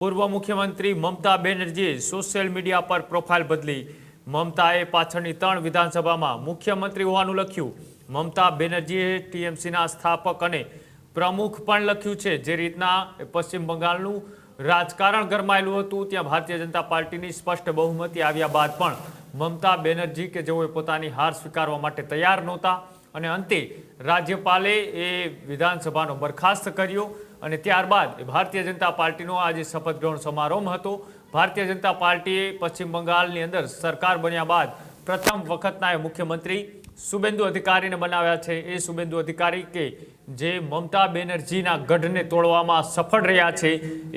પૂર્વ મુખ્યમંત્રી મમતા બેનર્જીએ સોશિયલ મીડિયા પર પ્રોફાઇલ બદલી। મમતાએ પાછળની 3 વિધાનસભામાં મુખ્યમંત્રી હોવાનું લખ્યું। મમતા બેનર્જીએ ટીએમસીના સ્થાપક અને પ્રમુખ પણ લખ્યું છે। જે રીતના પશ્ચિમ બંગાળનું રાજકારણ ગરમાયેલું હતું, ત્યાં ભારતીય જનતા પાર્ટીની સ્પષ્ટ બહુમતી આવ્યા બાદ પણ મમતા બેનર્જી કે જેઓએ પોતાની હાર સ્વીકારવા માટે તૈયાર નહોતા અને અંતે રાજ્યપાલે એ વિધાનસભાનો બરખાસ્ત કર્યો અને ત્યારબાદ ભારતીય જનતા પાર્ટીનો આજે શપથ ગ્રહણ સમારોહ હતો। ભારતીય જનતા પાર્ટીએ પશ્ચિમ બંગાળની અંદર સરકાર બન્યા બાદ પ્રથમ વખતના મુખ્યમંત્રી શુભેન્દુ અધિકારીને બનાવ્યા છે। એ શુભેન્દુ અધિકારી કે જે મમતા બેનર્જીના ગઢને તોડવામાં સફળ રહ્યા છે,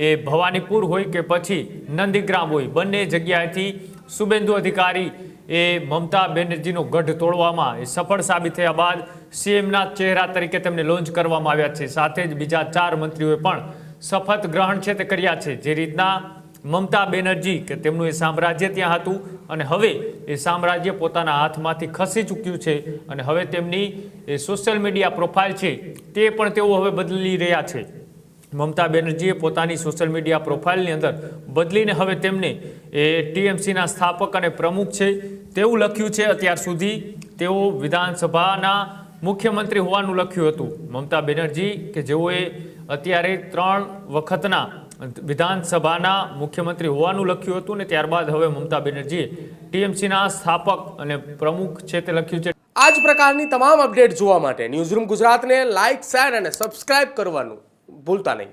એ ભવાનીપુર હોય કે પછી નંદીગ્રામ હોય, બંને જગ્યાએથી શુભેન્દુ અધિકારી એ મમતા બેનર્જીનો ગઢ તોડવામાં સફળ સાબિત થયા બાદ સીએમના ચહેરા તરીકે તેમને લોન્ચ કરવામાં આવ્યા છે। સાથે જ બીજા 4 મંત્રીઓએ પણ શપથ ગ્રહણ છે તે કર્યા છે। જે રીતના મમતા બેનર્જી કે તેમનું એ સામ્રાજ્ય ત્યાં હતું અને હવે એ સામ્રાજ્ય પોતાના હાથમાંથી ખસી ચૂક્યું છે અને હવે તેમની એ સોશિયલ મીડિયા પ્રોફાઇલ છે તે પણ તેઓ હવે બદલી રહ્યા છે। મમતા બેનર્જીએ પોતાની સોશિયલ મીડિયા પ્રોફાઇલની અંદર બદલીને હવે તેમને એ ટીએમસીના સ્થાપક અને પ્રમુખ છે તેવું લખ્યું છે। અત્યાર સુધી તેઓ વિધાનસભાના મુખ્યમંત્રી હોવાનું લખ્યું હતું। મમતા બેનર્જી કે જેઓએ અત્યારે 3 વખતના વિધાનસભાના મુખ્યમંત્રી હોવાનું લખ્યું હતું ને ત્યારબાદ હવે મમતા બેનર્જીએ ટીએમસીના સ્થાપક અને પ્રમુખ છે તે લખ્યું છે। આ જ પ્રકારની તમામ અપડેટ જોવા માટે ન્યૂઝરૂમ ગુજરાતને લાઇક, શેર અને સબસ્ક્રાઇબ કરવાનું ભૂલતા નહીં।